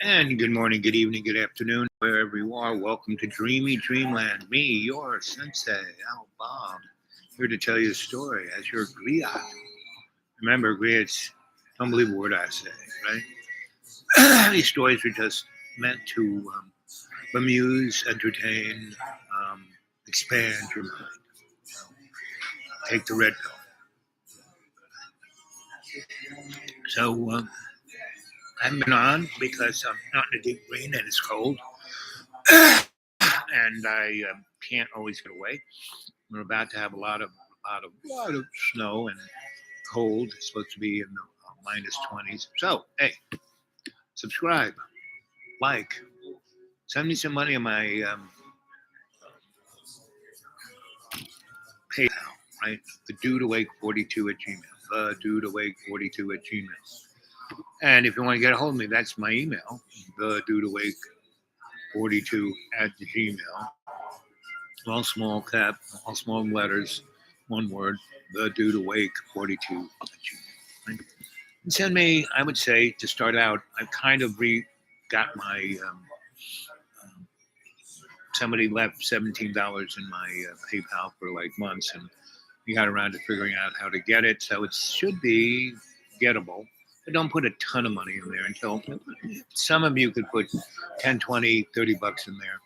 And good morning, good evening, good afternoon, wherever you are. Welcome to Dreamy Dreamland. Me, your sensei, Al Bob, here to tell you a story as your griot. Remember, griots, don't believe a word I say, right? These stories are just meant to amuse, entertain, expand your mind. Take the red pill. So, I haven't been on because I'm not in a deep green and it's cold. And I can't always get away. We're about to have a lot of snow and cold. It's supposed to be in the minus 20s. So, hey, subscribe, like, send me some money on my PayPal, right? The dude awake 42 at Gmail. The dude awake 42 at Gmail. And if you want to get a hold of me, that's my email. The dude awake 42 at the Gmail. All small cap, all small letters, one word. The dude awake 42 at Gmail. Right? And send me, I would say, to start out, I've kind of got my, somebody left $17 in my PayPal for like months, and we got around to figuring out how to get it. So it should be gettable. But don't put a ton of money in there until some of you could put 10, 20, 30 bucks in there.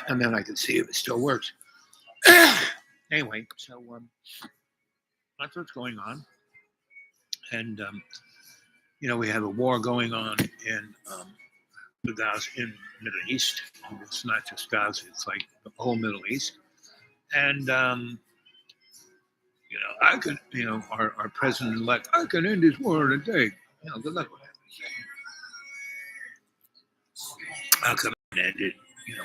And then I can see if it still works. Anyway, so that's what's going on. And, we have a war going on in the Gaza, in Middle East. And it's not just Gaza, it's like the whole Middle East. And, I could, our president-elect, I can end this war in a day. Good luck with that. How come it ended,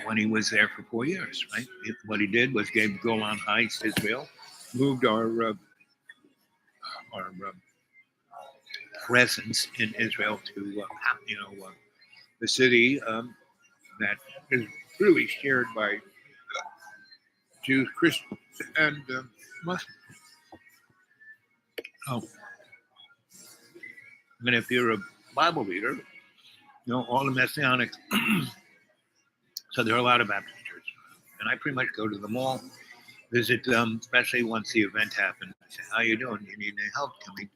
when he was there for 4 years, right? What he did was gave Golan Heights to Israel, moved our presence in Israel to, the city that is really shared by Jews, Christians, and Muslims. Oh, and if you're a Bible reader, all the Messianic. So there are a lot of Baptist churches, and I pretty much go to them all, visit them, especially once the event happens. I say, "How you doing? You need any help? Can we?"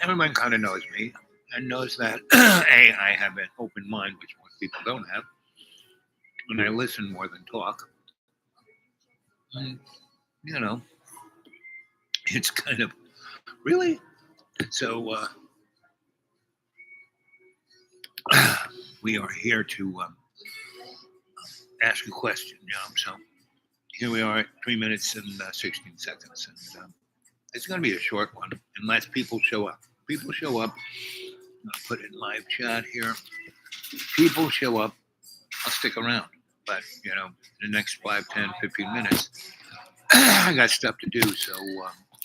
Everyone kind of knows me and knows that I have an open mind, which most people don't have, and I listen more than talk. And, it's kind of really so. We are here to ask a question. So here we are at 3 minutes and 16 seconds, and it's going to be a short one unless people show up. People show up. I'll put it in live chat here. People show up. I'll stick around, but the next 5, 10, 15 minutes, I got stuff to do. So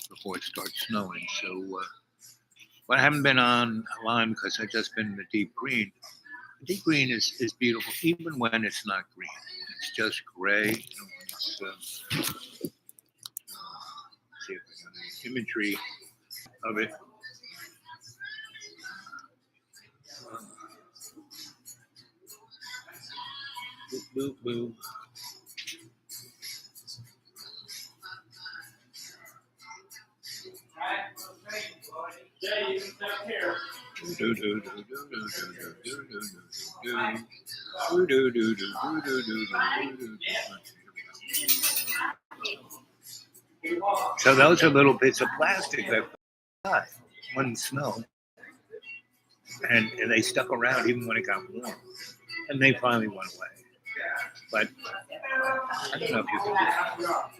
before it starts snowing, but I haven't been online because I've just been in the deep green. The deep green is beautiful, even when it's not green. It's just gray. See if I got any imagery of it. Boop, boop, boop. So those are little bits of plastic that fly when snow, and they stuck around even when it got warm, and they finally went away. But I don't know if you can do that.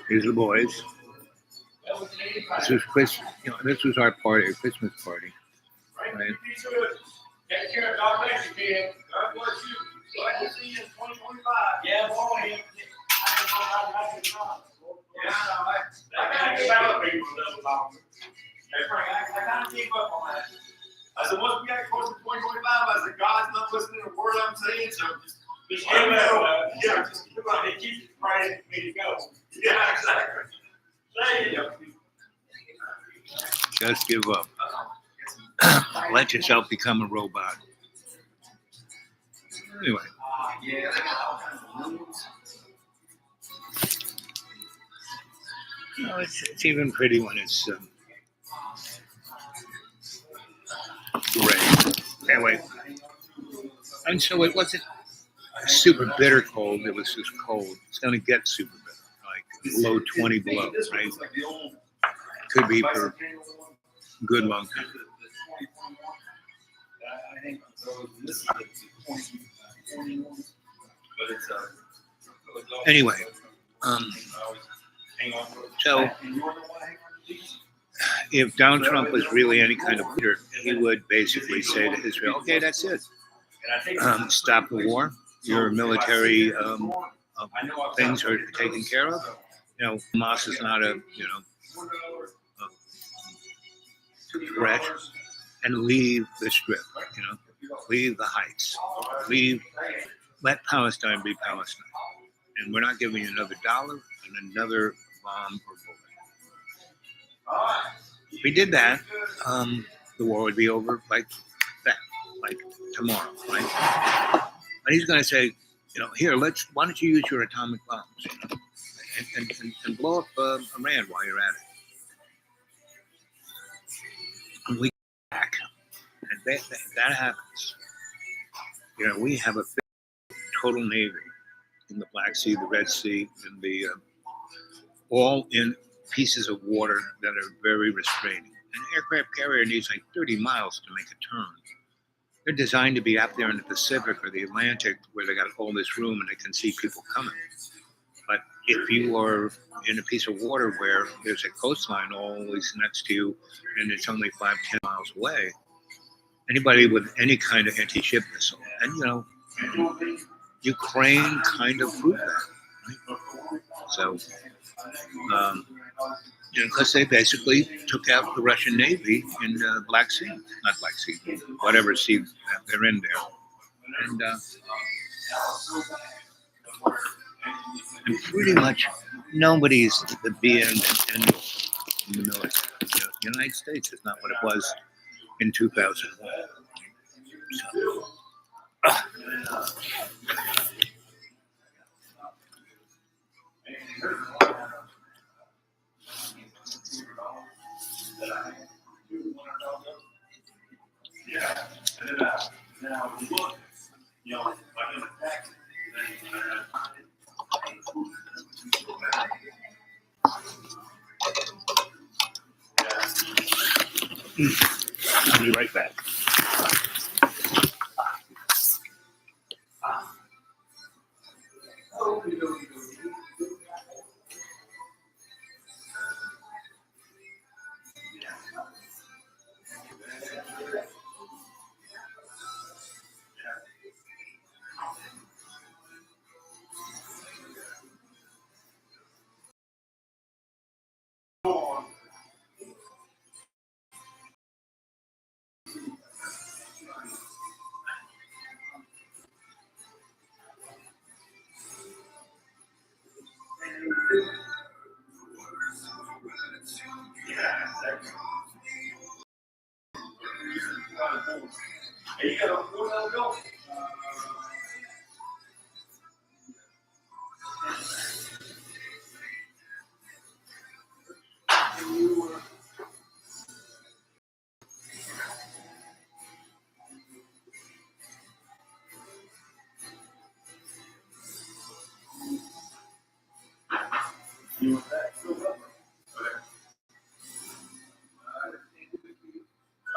Here's the boys. This was Christmas. This was our party, Christmas party. Right? Take care. God bless you, kid. God bless you. Glad to see you in 2025. Yeah, boy. I can't keep up with people a little longer. Hey, Frank, I can't keep up on that. I said, once we got close to 2025, I said, God's not listening to a word I'm saying, so just give me a They keep praying for me to go. Yeah, exactly. There you go. Just give up. Let yourself become a robot. Anyway, no, it's even pretty when it's gray. Anyway, and so it wasn't super bitter cold. It was just cold. It's going to get super bitter, like below 20 below, right? Could be for a good long time. Anyway, so if Donald Trump was really any kind of leader, he would basically say to Israel, "Okay, that's it. Stop the war. Your military things are taken care of. You know, Hamas is not a threat, and leave the strip. You know, leave the heights. Let Palestine be Palestine, and we're not giving you another dollar and another bomb or bullet. If we did that, the war would be over like that, like tomorrow, right? And he's going to say, here, why don't you use your atomic bombs, and blow up Iran while you're at it. And we back, and that happens. We have a total navy in the Black Sea, the Red Sea, and the all in pieces of water that are very restraining. An aircraft carrier needs like 30 miles to make a turn. They're designed to be out there in the Pacific or the Atlantic where they got all this room and they can see people coming. But if you are in a piece of water where there's a coastline always next to you and it's only 5-10 miles away, anybody with any kind of anti-ship missile, and Ukraine kind of proved that, right? So, because they basically took out the Russian Navy in the Black Sea, not Black Sea, whatever sea that they're in there. And pretty much nobody's the be and end in the military. The United States is not what it was in 2001. So, I'll be right back.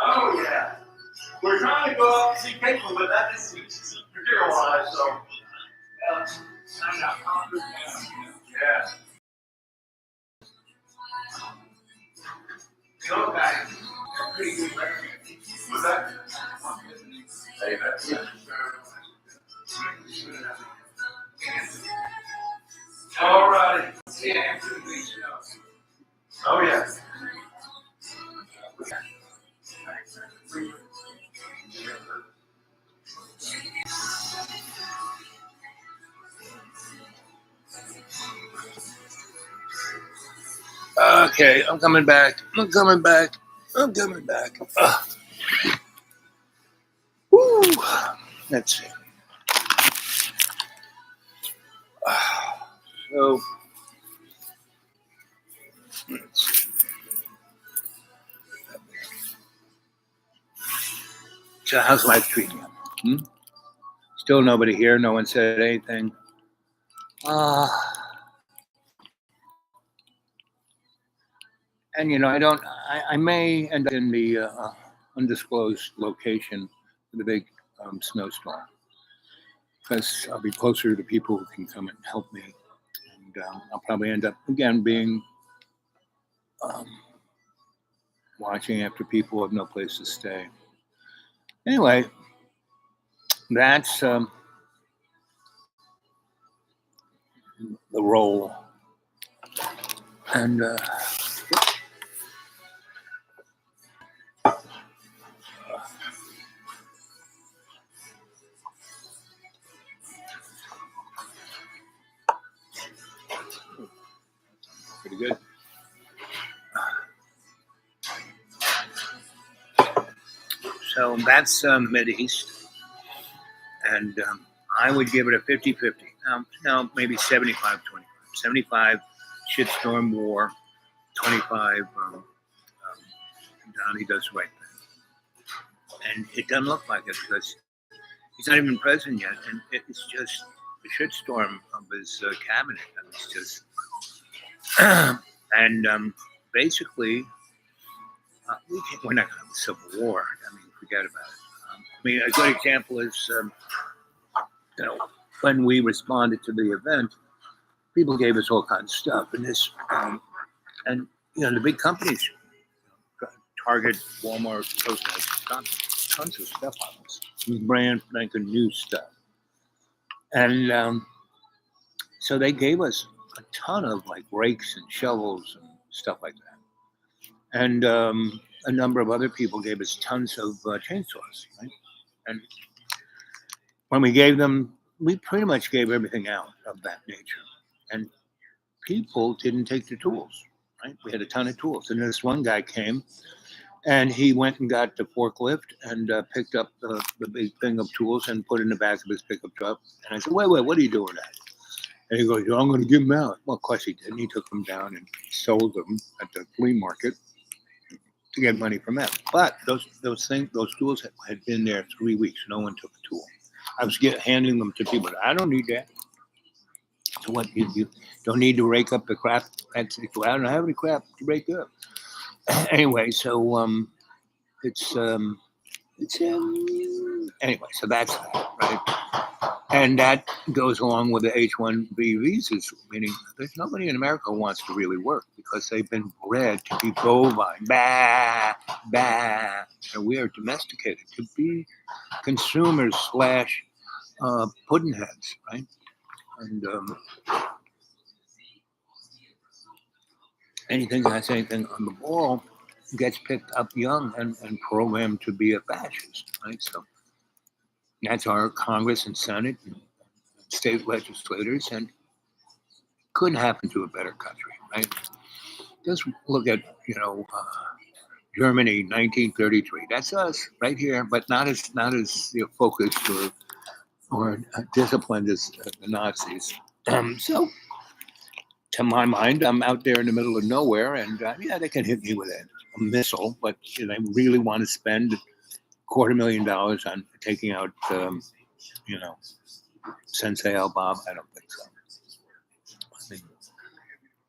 Oh, yeah. We're trying to go out and see people, but that is materialized, so. Yeah. The old guy, pretty good record. Was that? Hey, that's it. All righty. Yeah. Oh, yeah. Okay, I'm coming back. I'm coming back. I'm coming back. Woo. Let's see. So, let's see. So how's life treating you? Still nobody here. No one said anything. And you know, I may end up in the undisclosed location for the big snowstorm because I'll be closer to people who can come and help me. And I'll probably end up again being um, watching after people who have no place to stay. Anyway, that's the role. And pretty good. So that's Mideast. And I would give it a 50-50. No, maybe 75-25. 75 shitstorm war, 25 Donnie does the right thing. And it doesn't look like it because he's not even president yet. And it's just a shitstorm of his cabinet. And it's just, and basically, we're not going to have a civil war. I mean, forget about it. I mean, a good example is, you know, when we responded to the event, people gave us all kinds of stuff. And this, and you know, the big companies, Target, Walmart, those guys, tons of stuff on us. Brand spanking new stuff. And so they gave us a ton of like rakes and shovels and stuff like that. And a number of other people gave us tons of chainsaws, right? And when we gave them, we pretty much gave everything out of that nature. And people didn't take the tools, right? We had a ton of tools. And this one guy came and he went and got the forklift and picked up the big thing of tools and put it in the back of his pickup truck. And I said, wait, what are you doing that? And he goes, I'm going to give them out. Well, of course he didn't. He took them down and sold them at the flea market to get money from them. But those tools had been there 3 weeks. No one took a tool. I was handing them to people. I don't need that. So what? You don't need to rake up the crap. I don't have any crap to rake up. Anyway, so it's anyway. So that's that, right? And that goes along with the H-1B visas, meaning there's nobody in America who wants to really work because they've been bred to be bovine. Bah, bah. And we are domesticated to be consumers / pudding heads, right? And anything that's anything on the ball gets picked up young and programmed to be a fascist, right? So that's our Congress and Senate and state legislators, and couldn't happen to a better country, right? Just look at, Germany, 1933. That's us right here, but not as focused or disciplined as the Nazis. So, to my mind, I'm out there in the middle of nowhere, and yeah, they can hit me with a missile, but they really want to spend $250,000 on taking out, Sensei Al Bob? I don't think so.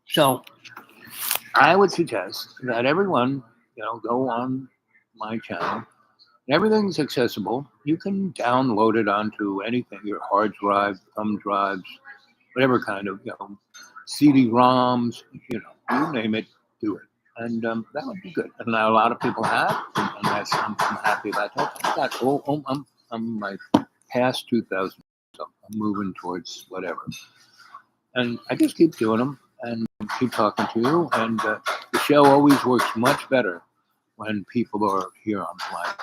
So I would suggest that everyone, go on my channel. Everything's accessible. You can download it onto anything, your hard drive, thumb drives, whatever kind of, CD-ROMs, you name it, do it. And that would be good. And now a lot of people have, and I'm happy about that. I'm like past 2000, so I'm moving towards whatever. And I just keep doing them and keep talking to you. And the show always works much better when people are here on the live.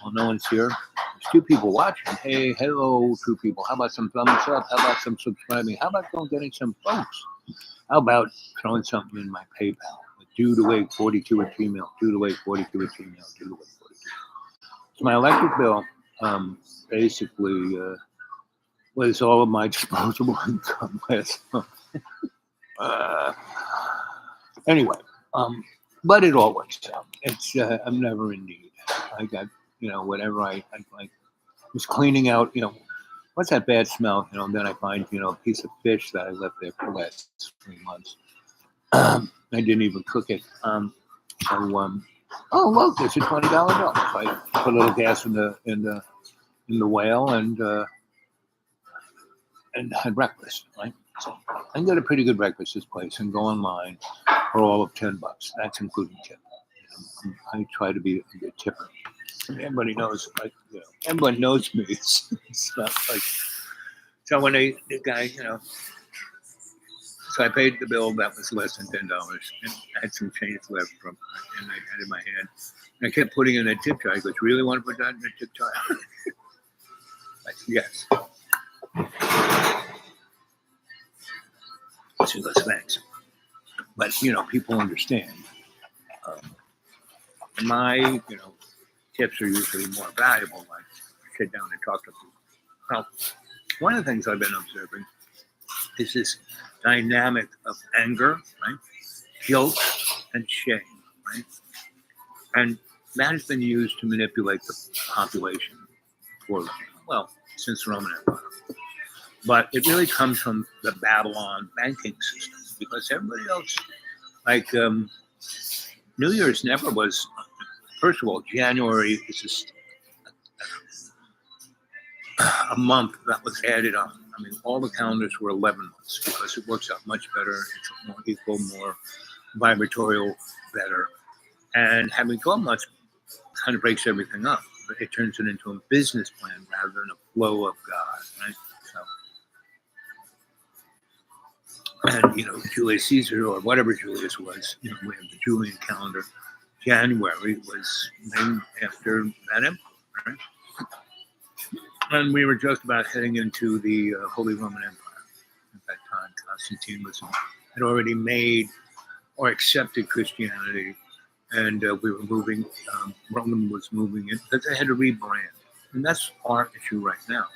Well, no one's here. There's 2 people watching. Hey, hello, 2 people. How about some thumbs up? How about some subscribing? How about getting some folks? How about throwing something in my PayPal, which due to weigh 42 at Gmail, due to weigh 42 at Gmail, due to weigh 42. So my electric bill basically was all of my disposable income last month. Anyway, but it all works out. It's I'm never in need. I got, whatever I was cleaning out, what's that bad smell? And then I find, a piece of fish that I left there for the last 3 months. I didn't even cook it. Oh look, there's a $20 bill. So I put a little gas in the whale and had breakfast. Right. So I can get a pretty good breakfast this place and go online for all of $10. That's including tip. I try to be a good tipper. Everybody knows, everyone knows me. It's not like, so when the guy, so I paid the bill that was less than $10, and I had some change left from, and I had it in my hand. And I kept putting in that tip jar. He goes, "Really want to put that in the tip jar?" I said, "Yes." She goes, "Thanks." But people understand. My tips are usually more valuable. Like sit down and talk to people. Well, one of the things I've been observing is this dynamic of anger, right? Guilt and shame, right? And that has been used to manipulate the population for, since the Roman Empire. But it really comes from the Babylon banking system because everybody else, like New Year's never was, first of all, January is just a month that was added on. I mean, all the calendars were 11 months because it works out much better. It's more equal, more vibratorial, better. And having 12 months kind of breaks everything up. But it turns it into a business plan rather than a flow of God, right? So, and, Julius Caesar or whatever Julius was, we have the Julian calendar. January was named after that emperor, right? And we were just about heading into the Holy Roman Empire at that time. Constantine had already made or accepted Christianity, and we were moving. Roman was moving it because they had to rebrand, and that's our issue right now.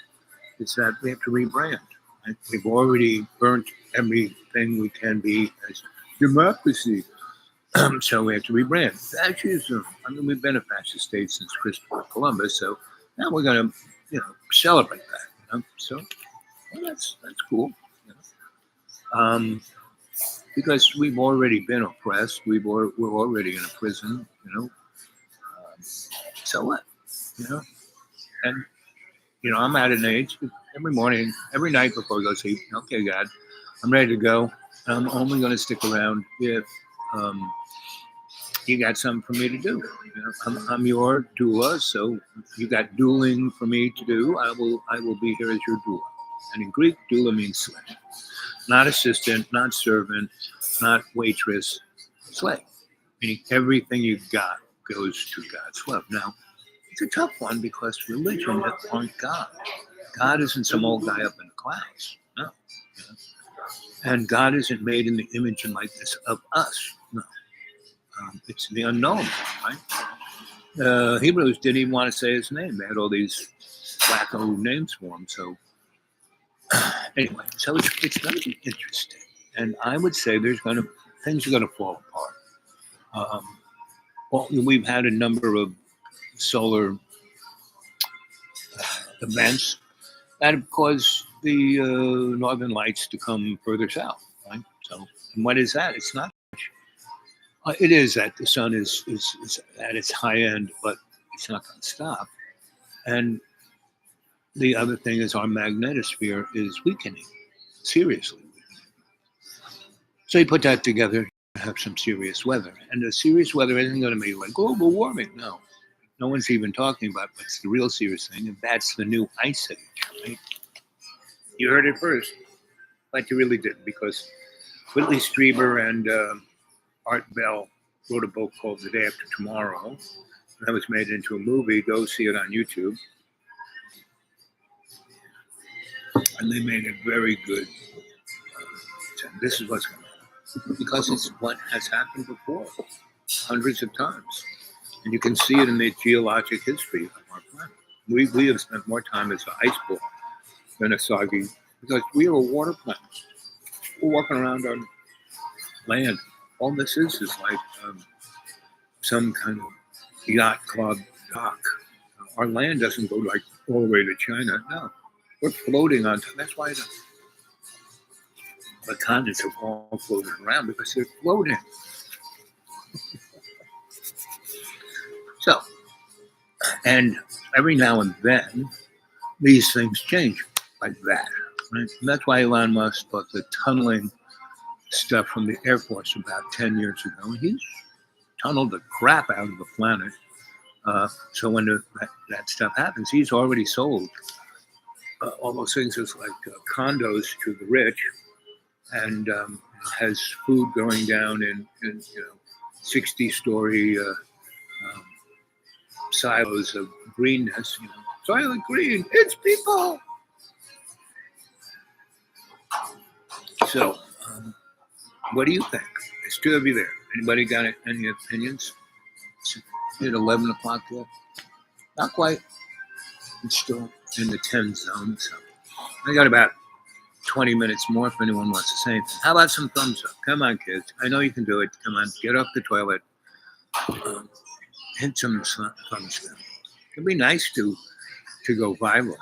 Is that we have to rebrand. Right? We've already burnt everything we can be as democracy, so we have to rebrand. Fascism. I mean, we've been a fascist state since Christopher Columbus, so now we're going to celebrate that. So that's cool. Because we've already been oppressed. We're already in a prison. So what? And I'm at an age every morning, every night before I go to sleep. Okay, God, I'm ready to go. I'm only going to stick around if you got something for me to do. I'm your doula, so you got dueling for me to do. I will be here as your doula. And in Greek, doula means slave, not assistant, not servant, not waitress, slave. Meaning everything you got goes to God's love. Now, it's a tough one because religion aren't God. God isn't some old guy up in the clouds. No. And God isn't made in the image and likeness of us. No. It's the unknown, right? Hebrews didn't even want to say his name. They had all these wacko names for him. So anyway, so it's going to be interesting. And I would say things are going to fall apart. We've had a number of solar events that have caused the northern lights to come further south, right? So, and what is that? It's not. It is that the sun is at its high end, but it's not going to stop. And the other thing is our magnetosphere is weakening, seriously. So you put that together, you have some serious weather. And the serious weather isn't going to be like global warming. No one's even talking about what's the real serious thing, and that's the new ice age. Right? You heard it first, but you really didn't, because Whitley Strieber and Art Bell wrote a book called The Day After Tomorrow. That was made into a movie. Go see it on YouTube. And they made a very good. This is what's going to happen. because it's what has happened before, hundreds of times. And you can see it in the geologic history of our planet. We have spent more time as an ice ball than a soggy, because we are a water planet. We're walking around on land. All this is like some kind of yacht club dock. Our land doesn't go like all the way to China. No, we're floating on. That's why the continents have all floated around, because they're floating. So, and every now and then, these things change like that. Right? And that's why Elon Musk bought the tunneling stuff from the Air Force about 10 years ago. And he's tunneled the crap out of the planet. So when that stuff happens, he's already sold all those things as like condos to the rich, and has food going down in 60-story silos of greenness. Silent green, it's people. So, what do you think? There's two of you there. Anybody got any opinions? It's at 11 o'clock yet? Not quite. It's still in the 10 zone. So I got about 20 minutes more if anyone wants to say anything. How about some thumbs up? Come on, kids. I know you can do it. Come on, get off the toilet. Hit some thumbs down. It'd be nice to go viral.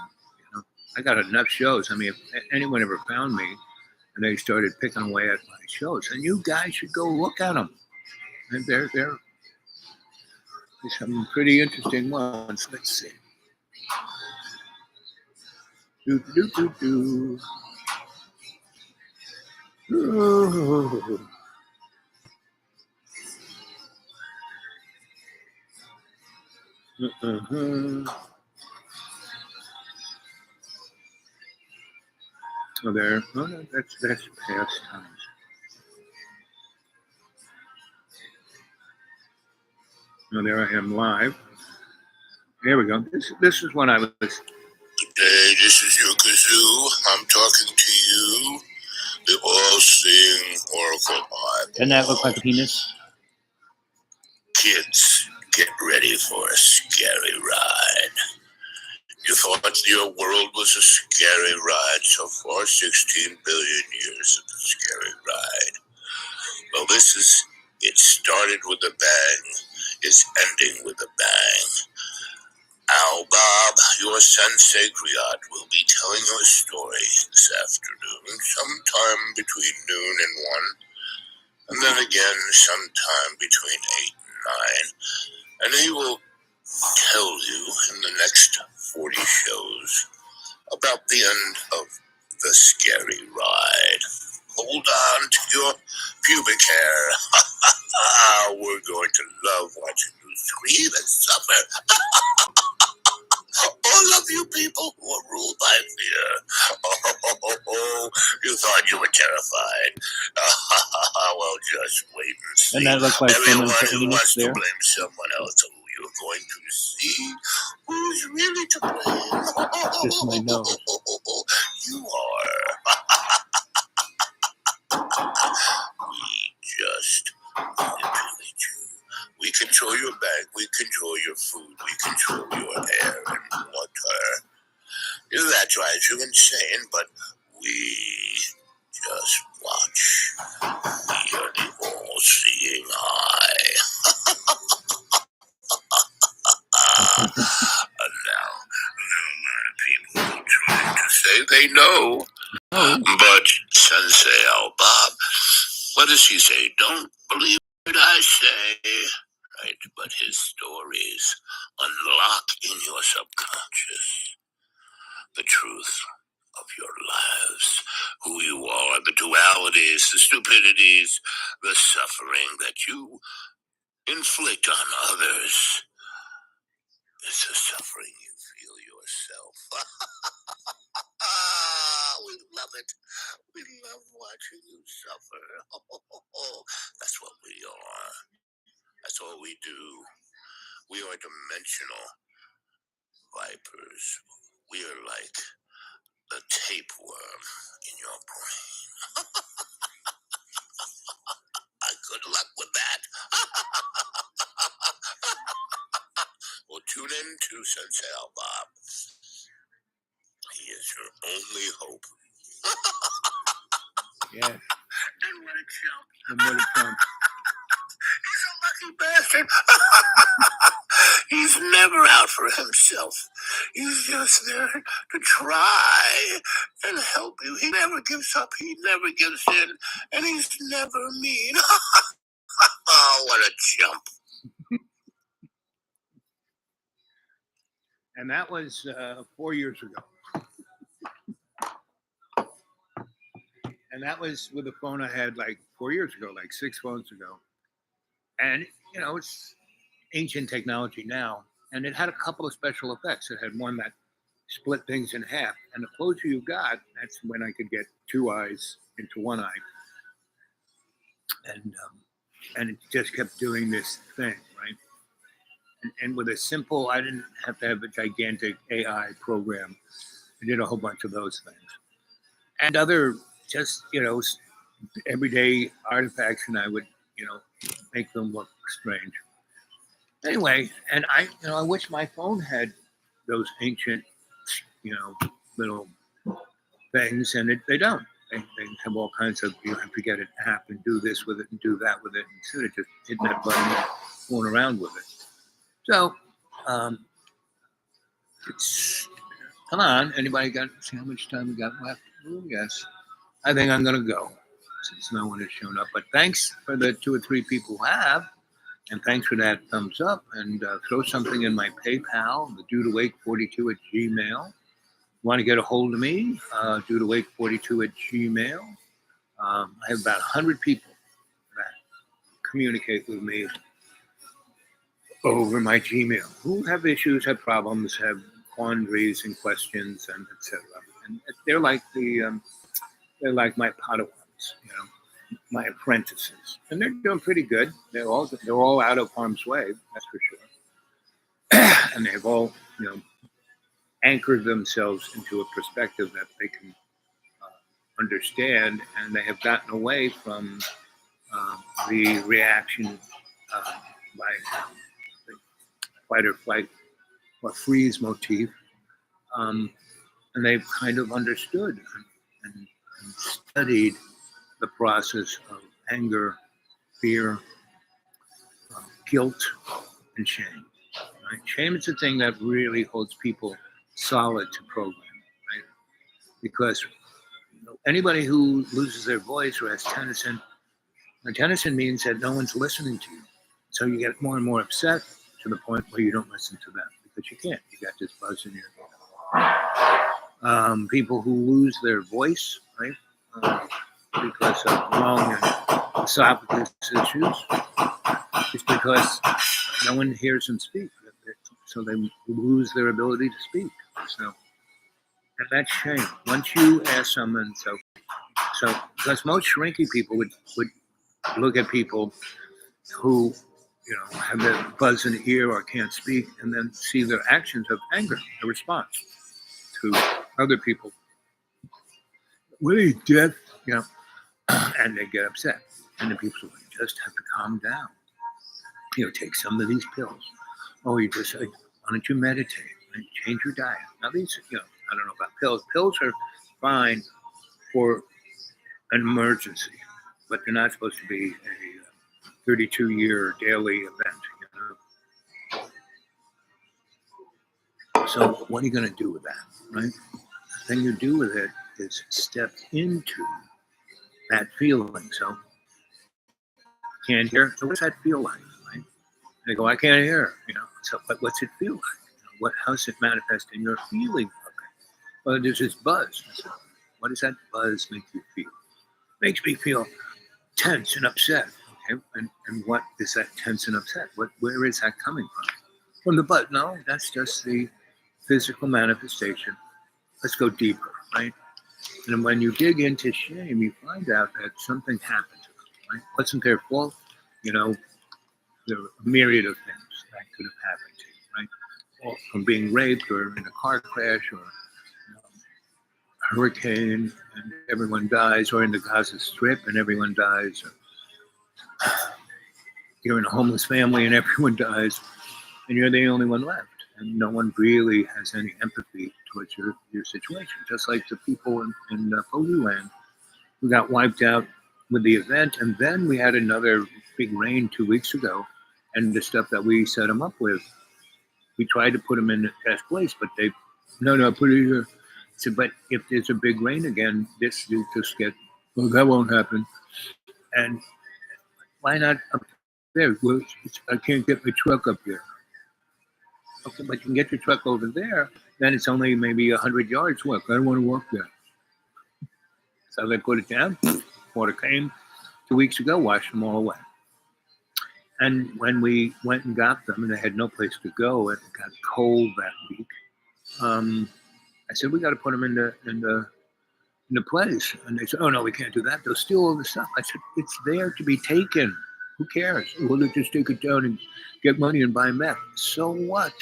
I got enough shows. I mean, if anyone ever found me and they started picking away at my shows, and you guys should go look at them. And there's some pretty interesting ones. Let's see. Do do do do. Ooh. Oh, there. Oh, no, that's past times. Oh, there I am live. There we go. This is what I was. Hey, this is your kazoo. I'm talking to you, the all-seeing Oracle Bible. Doesn't that look like a penis? Kids, get ready for a scary ride. You thought your world was a scary ride so far, 16 billion years of a scary ride. Well, it started with a bang, it's ending with a bang. Al Bob, your sensei griot, will be telling you a story this afternoon, sometime between noon and 1, and then again sometime between 8 and 9. And he will tell you in the next 40 shows about the end of the scary ride. Hold on to your pubic hair. We're going to love watching you scream and suffer. All of you people who are ruled by fear. You thought you were terrified. Well, just wait and see. Doesn't that look like Everyone someone's who penis wants there? to blame someone else, who you're going to see who's really to blame. Just my nose. You are. We just manipulate you. We control your bag, we control your food, we control your air and water. That drives you insane, but we just watch. We are the all-seeing eye. And now, there are a lot of people trying to say they know. But Sensei Al Bob, what does he say? Don't believe what I say. Right, but his stories unlock in your subconscious the truth of your lives, who you are, the dualities, the stupidities, the suffering that you inflict on others. It's the suffering you feel yourself. We love it. We love watching you suffer. That's what we are. That's all we do. We are dimensional vipers. We are like a tapeworm in your brain. Good luck with that. Well, tune in to Sensei Bob. He is your only hope. Yeah. And what a chump. And what a chump. He's a lucky bastard. He's never out for himself. He's just there to try and help you. He never gives up. He never gives in. And he's never mean. Oh, what a chump. And that was 4 years ago. And that was with a phone I had like 4 years ago, like 6 phones ago. And, you know, it's ancient technology now. And it had a couple of special effects. It had one that split things in half. And the closer you got, that's when I could get 2 eyes into 1 eye. And it just kept doing this thing, right? And with a simple, I didn't have to have a gigantic AI program. I did a whole bunch of those things. And other just, you know, everyday artifacts, and I would, you know, make them look strange. Anyway, and I wish my phone had those ancient, you know, little things, and they don't. They have all kinds of, you have to get an app and do this with it and do that with it, instead of just hitting that button and going around with it. So, it's, come on, anybody see how much time we got left? Oh, yes. I think I'm going to go since no one has shown up. But thanks for the 2 or 3 people who have. And thanks for that thumbs up. And throw something in my PayPal, the dudewake42@gmail. Want to get a hold of me? Dudewake42@gmail. I have about 100 people that communicate with me over my Gmail who have issues, have problems, have quandaries and questions, and etc. And they're like they're like my Padawans, you know, my apprentices, and they're doing pretty good. They're all out of harm's way, that's for sure. And they've all, you know, anchored themselves into a perspective that they can understand, and they have gotten away from the reaction by the fight or flight or freeze motif, and they've kind of understood and studied the process of anger, fear, guilt, and shame. Right? Shame is the thing that really holds people solid to program, right? Because anybody who loses their voice or has tension means that no one's listening to you. So you get more and more upset to the point where you don't listen to them because you can't. You got this buzz in your ear. People who lose their voice, right, because of lung and esophagus issues, it's because no one hears them speak. So they lose their ability to speak. So, and that's shame. Once you ask someone, so because most shrinky people would look at people who, you know, have that buzz in the ear or can't speak, and then see their actions of anger, a response to other people. What are you, deaf? You know, and they get upset. And the people say, you just have to calm down. You know, take some of these pills. Oh, you just, why don't you meditate and change your diet? Now these, you know, I don't know about pills. Pills are fine for an emergency, but they're not supposed to be a 32-year daily event. You know? So what are you going to do with that, right? The thing you do with it is step into that feeling. So can't hear. So what's that feel like, right? They go, I can't hear. You know. So, but what's it feel like? How does it manifest in your feeling of it? Well, there's this buzz. So what does that buzz make you feel? It makes me feel tense and upset. Okay, and what is that tense and upset? Where is that coming from? From the buzz? No, that's just the physical manifestation. Let's go deeper, right? And when you dig into shame, you find out that something happened to them, right? Wasn't their fault. You know, there are a myriad of things that could have happened to you, right? Or from being raped or in a car crash or a hurricane and everyone dies, or in the Gaza Strip and everyone dies. you're in a homeless family and everyone dies, and you're the only one left. And no one really has any empathy towards your situation. Just like the people in Pogu Land who got wiped out with the event. And then we had another big rain 2 weeks ago. And the stuff that we set them up with, we tried to put them in the best place, but no, put it here. I said, but if there's a big rain again, this you just get, well, that won't happen. And why not up there? Well, I can't get my truck up there. Okay, but you can get your truck over there. Then it's only maybe 100 yards walk. I don't want to walk there. So they put it down. Water came 2 weeks ago, washed them all away. And when we went and got them, and they had no place to go, and it got cold that week, I said, we got to put them in the place. And they said, oh, no, we can't do that. They'll steal all the stuff. I said, it's there to be taken. Who cares? We'll just take it down and get money and buy them back. So what?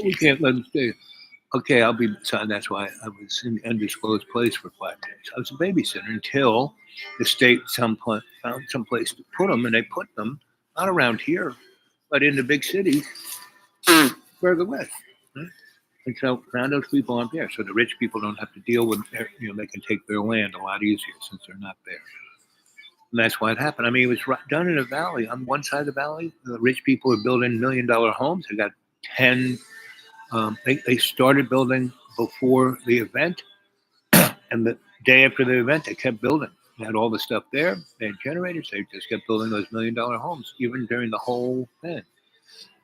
We can't let them stay. Okay, I'll be. So that's why I was in an undisclosed place for 5 days. I was a babysitter until the state found some place to put them, and they put them not around here, but in the big cities further west. Right? And so now those people aren't there, so the rich people don't have to deal with. They can take their land a lot easier since they're not there. And that's why it happened. I mean, it was done in a valley. On one side of the valley, the rich people are building $1 million homes. They got 10. They started building before the event, and the day after the event, they kept building. They had all the stuff there. They had generators. They just kept building those $1 million homes, even during the whole thing.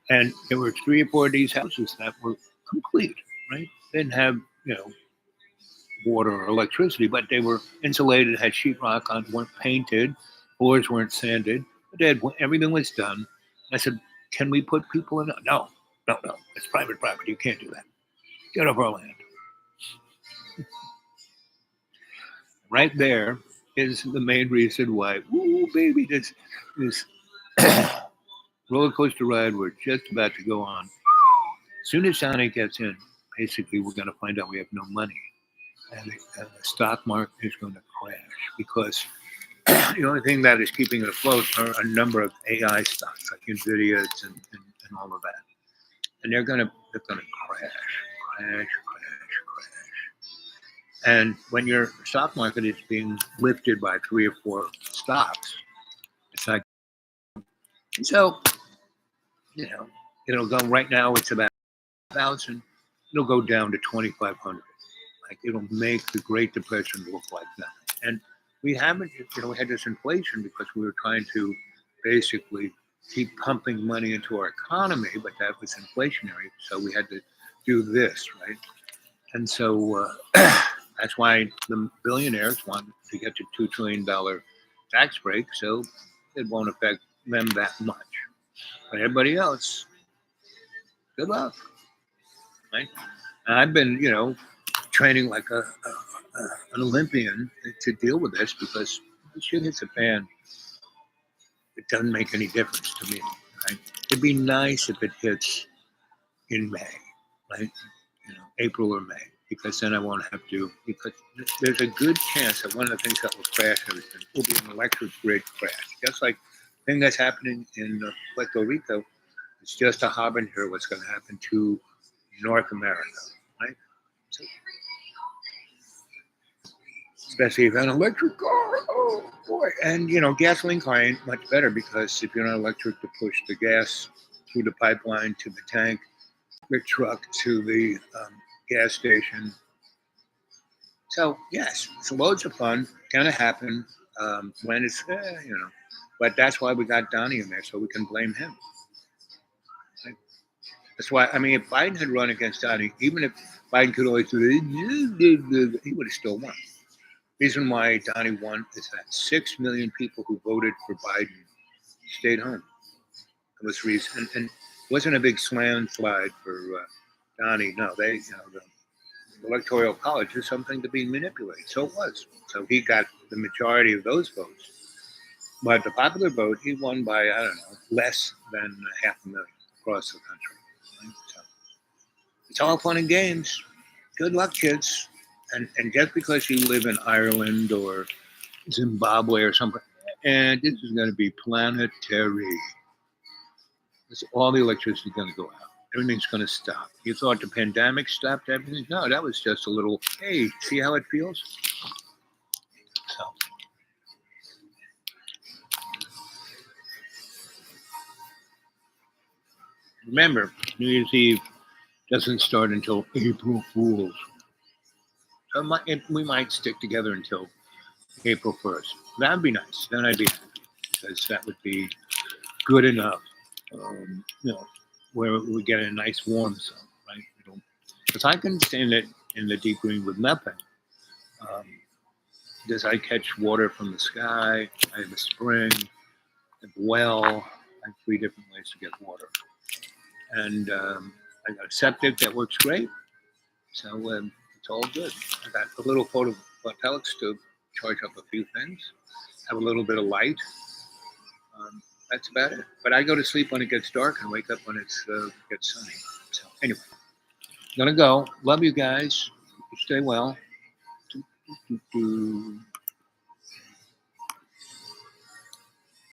And there were 3 or 4 of these houses that were complete, right? They didn't have, water or electricity, but they were insulated, had sheetrock on, weren't painted, floors weren't sanded, but everything was done. I said, can we put people in? No, it's private property. You can't do that. Get off our land. Right there is the main reason why, ooh, baby, this roller coaster ride we're just about to go on. As soon as Sonic gets in, basically we're going to find out we have no money. And the stock market is going to crash because the only thing that is keeping it afloat are a number of AI stocks like Nvidia and all of that. And they're going to crash. And when your stock market is being lifted by 3 or 4 stocks, it's like, so, it'll go right now, it's about 1,000. It'll go down to 2,500. Like it'll make the Great Depression look like that. And we haven't, we had this inflation because we were trying to basically keep pumping money into our economy, but that was inflationary. So we had to do this, right? And so that's why the billionaires want to get to $2 trillion tax break, so it won't affect them that much. But everybody else, good luck, right? And I've been, training like an Olympian to deal with this because this shit hits a fan. It doesn't make any difference to me. Right? It'd be nice if it hits in May, right? April or May, because then I won't have to. Because there's a good chance that one of the things that will crash everything will be an electric grid crash, just like the thing that's happening in Puerto Rico. It's just a harbinger of what's going to happen to North America, right? So, especially if you have an electric car, oh boy. And, gasoline car ain't much better because if you're not electric to push the gas through the pipeline to the tank, the truck to the gas station. So, yes, it's loads of fun, going to happen when it's, but that's why we got Donnie in there, so we can blame him. Right? That's why, if Biden had run against Donnie, even if Biden could always do it, he would have still won. Reason why Donnie won is that 6 million people who voted for Biden stayed home. That was the reason. And it wasn't a big slide for Donnie. No, the Electoral College is something to be manipulated. So it was. So he got the majority of those votes. But the popular vote, he won by, less than 500,000 across the country. Right? So it's all fun and games. Good luck, kids. And just because you live in Ireland or Zimbabwe or something, And this is going to be planetary. All the electricity is going to go out. Everything's going to stop. You thought the pandemic stopped everything? No, that was just a little, hey, see how it feels? So, remember, New Year's Eve doesn't start until April Fool's. So we might stick together until April 1st. That would be nice. Then I'd be happy because that would be good enough. Where we get a nice warm sun, right? Because I can stand it in the deep green with nothing. Because I catch water from the sky. I have a spring, a well. I have 3 different ways to get water. And I got a septic that works great. So it's all good. I got a little photovoltaics to charge up a few things. Have a little bit of light. That's about it. But I go to sleep when it gets dark and wake up when it gets sunny. So anyway, I'm gonna go. Love you guys. Stay well.